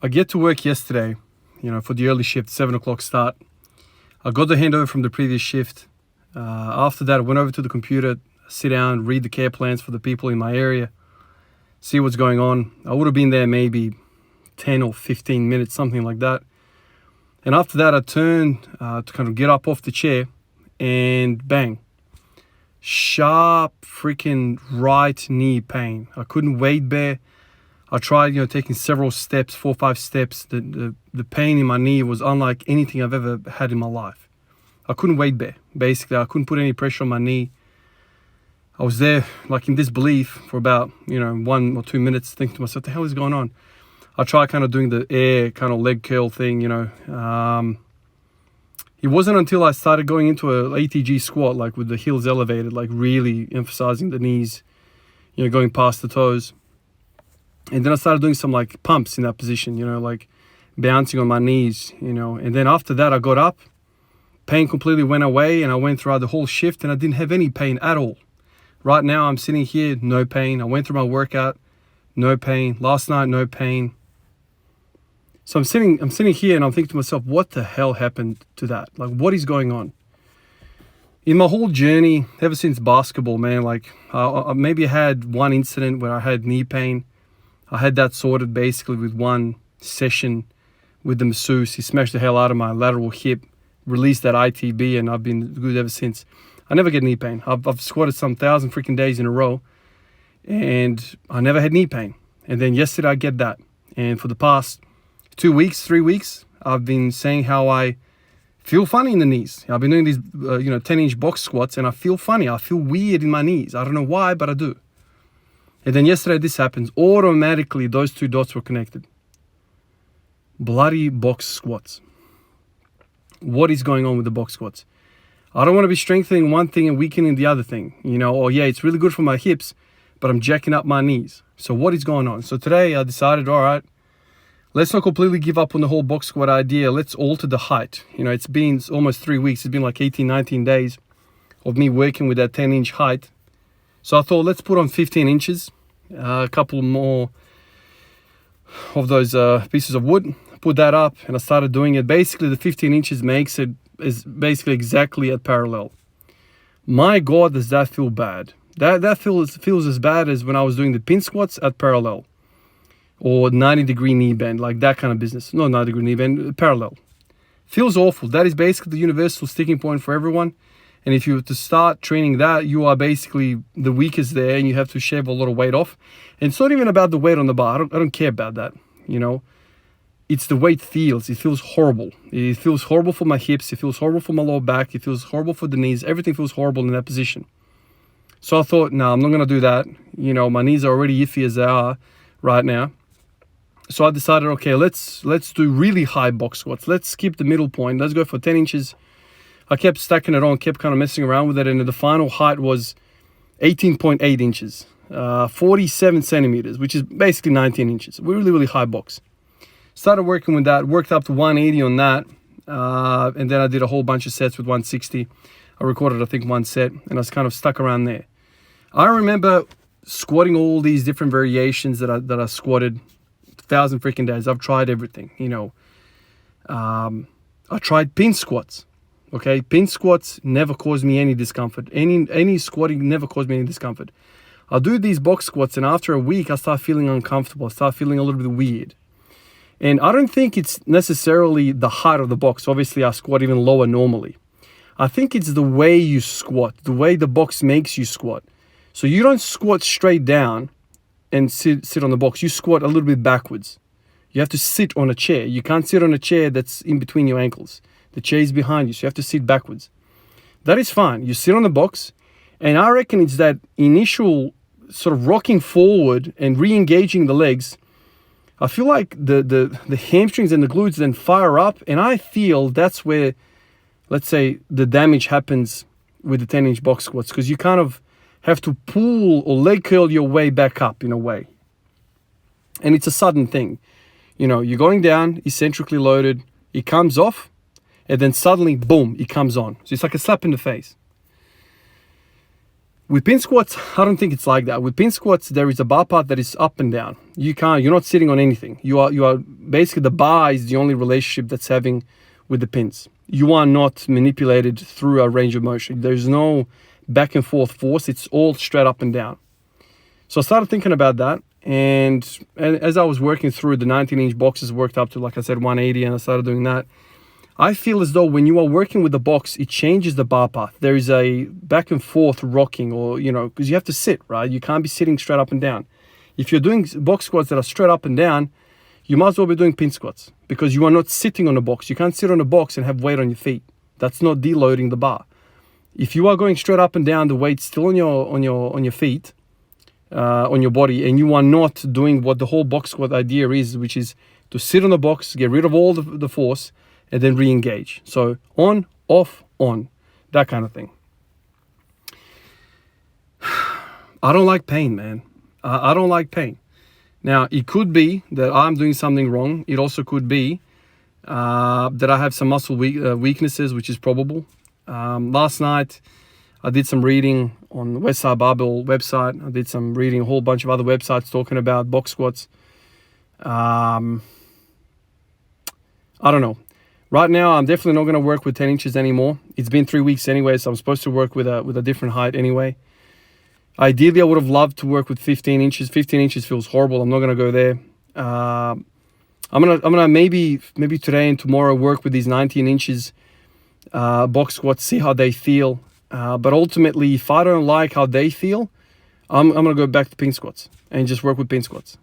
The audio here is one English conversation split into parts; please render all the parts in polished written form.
I get to work yesterday, for the early shift, 7 o'clock start. I got the handover from the previous shift. After that, I went over to the computer, sit down, read the care plans for the people in my area, see what's going on. I would have been there maybe 10 or 15 minutes, something like that. And after that, I turned to kind of get up off the chair and bang. Sharp freaking right knee pain. I couldn't weight bear. I tried, taking several steps, 4 or 5 steps. The pain in my knee was unlike anything I've ever had in my life. I couldn't weight bear. Basically, I couldn't put any pressure on my knee. I was there, like in disbelief for about, 1 or 2 minutes, thinking to myself, what the hell is going on? I tried kind of doing the air kind of leg curl thing, It wasn't until I started going into a ATG squat, like with the heels elevated, like really emphasizing the knees, going past the toes. And then I started doing some like pumps in that position, like bouncing on my knees, And then after that, I got up, pain completely went away, and I went throughout the whole shift and I didn't have any pain at all. Right now, I'm sitting here, no pain. I went through my workout, no pain. Last night, no pain. So I'm sitting here and I'm thinking to myself, what the hell happened to that? Like, what is going on? In my whole journey, ever since basketball, man, like I maybe had one incident where I had knee pain. I had that sorted basically with one session with the masseuse. He smashed the hell out of my lateral hip, released that ITB, and I've been good ever since. I never get knee pain. I've squatted some 1,000 freaking days in a row, and I never had knee pain. And then yesterday I get that. And for the past 2 weeks, 3 weeks, I've been saying how I feel funny in the knees. I've been doing these, 10-inch box squats, and I feel funny. I feel weird in my knees. I don't know why, but I do. And then yesterday this happens. Automatically, those two dots were connected. Bloody box squats. What is going on with the box squats? I don't want to be strengthening one thing and weakening the other thing. It's really good for my hips, but I'm jacking up my knees. So what is going on? So today I decided, all right, let's not completely give up on the whole box squat idea. Let's alter the height. It's been almost 3 weeks. It's been like 18, 19 days of me working with that 10-inch height. So I thought, let's put on 15 inches, a couple more of those pieces of wood, put that up, and I started doing it. Basically, the 15 inches makes it is basically exactly at parallel. My God, does that feel bad. That feels as bad as when I was doing the pin squats at parallel. Or 90-degree knee bend, like that kind of business. No 90-degree knee bend, parallel. Feels awful. That is basically the universal sticking point for everyone. And if you were to start training that, you are basically the weakest there, and you have to shave a lot of weight off. And it's not even about the weight on the bar. I don't care about that, It's the way it feels. It feels horrible. It feels horrible for my hips. It feels horrible for my lower back. It feels horrible for the knees. Everything feels horrible in that position. So I thought, no, I'm not going to do that. My knees are already iffy as they are right now. So I decided, okay, let's do really high box squats. Let's skip the middle point. Let's go for 10 inches. I kept stacking it on, kept kind of messing around with it, and the final height was 18.8 inches, 47 centimeters, which is basically 19 inches. Really, really high box. Started working with that, worked up to 180 on that, and then I did a whole bunch of sets with 160. I recorded, I think, one set, and I was kind of stuck around there. I remember squatting all these different variations that I squatted, 1,000 freaking days. I've tried everything, I tried pin squats. Okay, pin squats never caused me any discomfort. Any squatting never caused me any discomfort. I'll do these box squats, and after a week, I start feeling uncomfortable. I start feeling a little bit weird. And I don't think it's necessarily the height of the box. Obviously, I squat even lower normally. I think it's the way you squat, the way the box makes you squat. So you don't squat straight down and sit on the box. You squat a little bit backwards. You have to sit on a chair. You can't sit on a chair that's in between your ankles. The chair is behind you, so you have to sit backwards. That is fine. You sit on the box, and I reckon it's that initial sort of rocking forward and re-engaging the legs. I feel like the hamstrings and the glutes then fire up, and I feel that's where, let's say, the damage happens with the 10-inch box squats, because you kind of have to pull or leg curl your way back up in a way. And it's a sudden thing. You're going down, eccentrically loaded, it comes off, and then suddenly, boom, it comes on. So it's like a slap in the face. With pin squats, I don't think it's like that. With pin squats, there is a bar part that is up and down. You're not sitting on anything. You are basically, the bar is the only relationship that's having with the pins. You are not manipulated through a range of motion. There's no back and forth force. It's all straight up and down. So I started thinking about that. And as I was working through, the 19-inch boxes worked up to, like I said, 180, and I started doing that. I feel as though when you are working with the box, it changes the bar path. There is a back and forth rocking, or, because you have to sit, right? You can't be sitting straight up and down. If you're doing box squats that are straight up and down, you might as well be doing pin squats, because you are not sitting on the box. You can't sit on the box and have weight on your feet. That's not deloading the bar. If you are going straight up and down, the weight's still on your feet, on your body, and you are not doing what the whole box squat idea is, which is to sit on the box, get rid of all the force, and then re-engage. So on, off, on, that kind of thing. I don't like pain, man. I don't like pain. Now, it could be that I'm doing something wrong. It also could be that I have some muscle weaknesses, which is probable. Last night, I did some reading on the Westside Barbell website. I did some reading, a whole bunch of other websites talking about box squats. I don't know. Right now, I'm definitely not going to work with 10 inches anymore. It's been 3 weeks anyway, so I'm supposed to work with a different height anyway. Ideally, I would have loved to work with 15 inches. 15 inches feels horrible. I'm not going to go there. I'm gonna maybe today and tomorrow work with these 19 inches box squats, see how they feel. But ultimately, if I don't like how they feel, I'm going to go back to pin squats and just work with pin squats.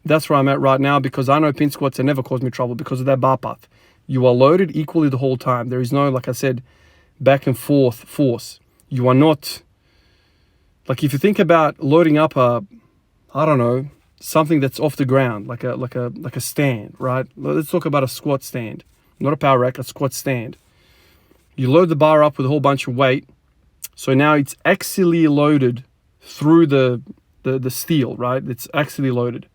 That's where I'm at right now, because I know pin squats have never caused me trouble because of that bar path. You are loaded equally the whole time. There is no, like I said, back and forth force. You are not, like if you think about loading up something that's off the ground, like a stand, right? Let's talk about a squat stand, not a power rack, a squat stand. You load the bar up with a whole bunch of weight. So now it's axially loaded through the steel, right? It's axially loaded.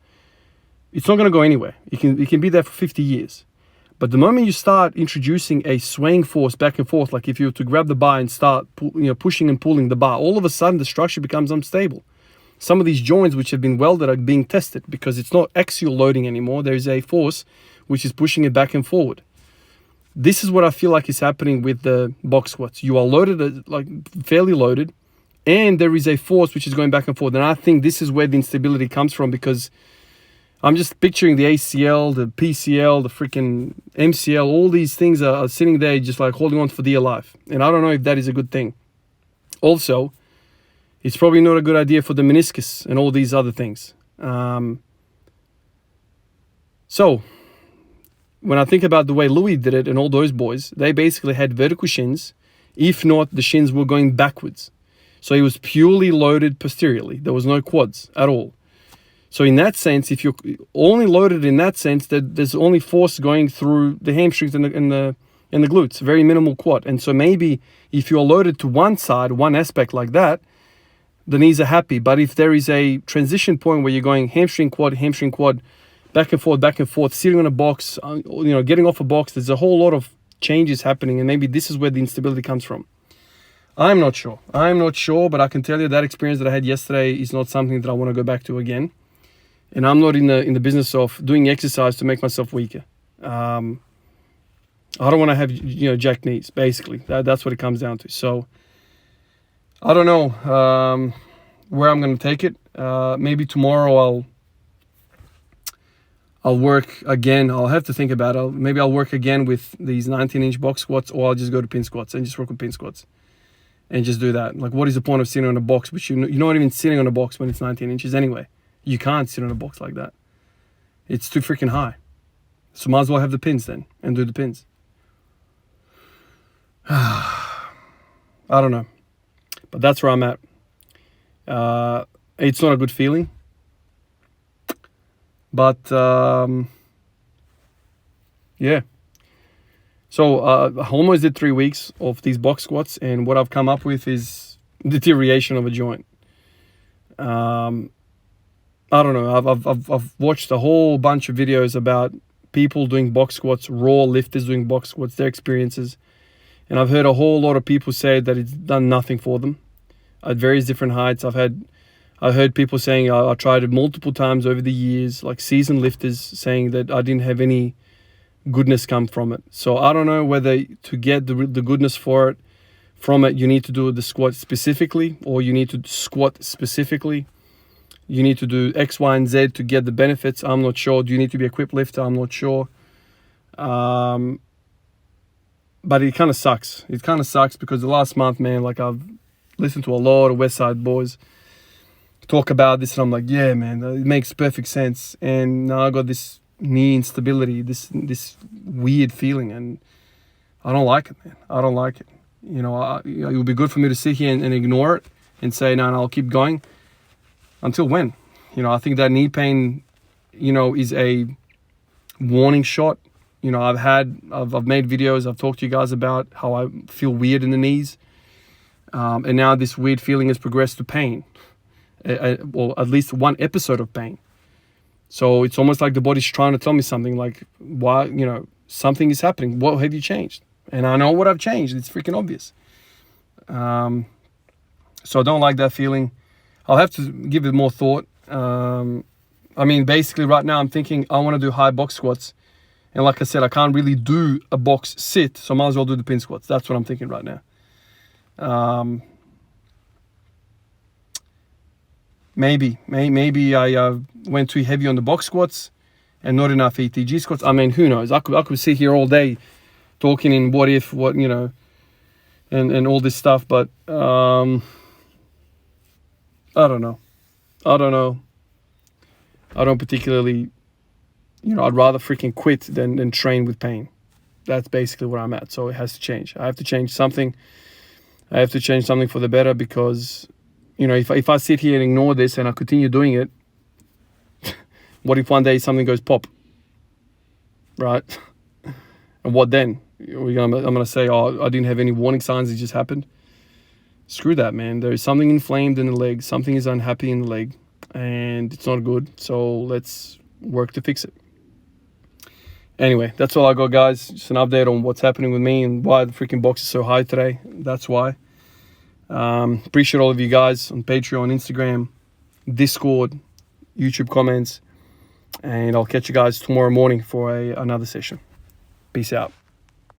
It's not going to go anywhere. It can be there for 50 years. But the moment you start introducing a swaying force back and forth, like if you were to grab the bar and start pushing and pulling the bar, all of a sudden the structure becomes unstable. Some of these joints which have been welded are being tested because it's not axial loading anymore. There is a force which is pushing it back and forward. This is what I feel like is happening with the box squats. You are loaded, like fairly loaded, and there is a force which is going back and forth. And I think this is where the instability comes from, because I'm just picturing the ACL, the PCL, the freaking MCL, all these things are sitting there just like holding on for dear life. And I don't know if that is a good thing. Also, it's probably not a good idea for the meniscus and all these other things. So, when I think about the way Louis did it and all those boys, they basically had vertical shins. If not, the shins were going backwards. So he was purely loaded posteriorly. There was no quads at all. So in that sense, if you're only loaded in that sense, that there's only force going through the hamstrings and the glutes, very minimal quad. And so maybe if you're loaded to one side, one aspect like that, the knees are happy. But if there is a transition point where you're going hamstring, quad, back and forth, sitting on a box, getting off a box, there's a whole lot of changes happening. And maybe this is where the instability comes from. I'm not sure, but I can tell you that experience that I had yesterday is not something that I want to go back to again. And I'm not in the business of doing exercise to make myself weaker. I don't want to have jacked knees. Basically, that's what it comes down to. So I don't know where I'm going to take it. Maybe tomorrow I'll work again. I'll have to think about it. Maybe I'll work again with these 19-inch box squats, or I'll just go to pin squats and just work with pin squats and just do that. Like, what is the point of sitting on a box, which you're not even sitting on a box when it's 19 inches anyway? You can't sit on a box like that. It's too freaking high. So might as well have the pins then and do the pins. I don't know. But that's where I'm at. It's not a good feeling. But, yeah. So I almost did 3 weeks of these box squats, and what I've come up with is deterioration of a joint. I don't know. I've watched a whole bunch of videos about people doing box squats, raw lifters doing box squats, their experiences. And I've heard a whole lot of people say that it's done nothing for them. at various different heights. I heard people saying I tried it multiple times over the years, like seasoned lifters saying that I didn't have any goodness come from it. So I don't know whether to get the goodness from it, you need to do the squat specifically, or you need to squat specifically. You need to do X, Y, and Z to get the benefits. I'm not sure. Do you need to be a equipped lifter? I'm not sure. But it kind of sucks. It kind of sucks because the last month, man, like I've listened to a lot of West Side boys talk about this, and I'm like, yeah, man, it makes perfect sense. And now I got this knee instability, this weird feeling, and I don't like it, man. I don't like it. You know, it would be good for me to sit here and ignore it and say, no, I'll keep going. Until when? You know, I think that knee pain, you know, is a warning shot. You know, I've made videos, I've talked to you guys about how I feel weird in the knees. And now this weird feeling has progressed to pain. Or at least one episode of pain. So it's almost like the body's trying to tell me something, like, why, you know, something is happening. What have you changed? And I know what I've changed. It's freaking obvious. So I don't like that feeling. I'll have to give it more thought. I mean, basically right now I'm thinking I want to do high box squats. And like I said, I can't really do a box sit, so I might as well do the pin squats. That's what I'm thinking right now. Maybe I went too heavy on the box squats and not enough ETG squats. I mean, who knows? I could sit here all day talking in what if, what, you know, and all this stuff. But I don't know. I don't particularly, you know, I'd rather freaking quit than train with pain. That's basically where I'm at. So it has to change. I have to change something. I have to change something for the better, because, you know, if I sit here and ignore this and I continue doing it, what if one day something goes pop? Right? And what then? I'm going to say, oh, I didn't have any warning signs. It just happened. Screw that, man. There is something inflamed in the leg. Something is unhappy in the leg. And it's not good. So let's work to fix it. Anyway, that's all I got, guys. Just an update on what's happening with me and why the freaking box is so high today. That's why. Appreciate all of you guys on Patreon, Instagram, Discord, YouTube comments. And I'll catch you guys tomorrow morning for another session. Peace out.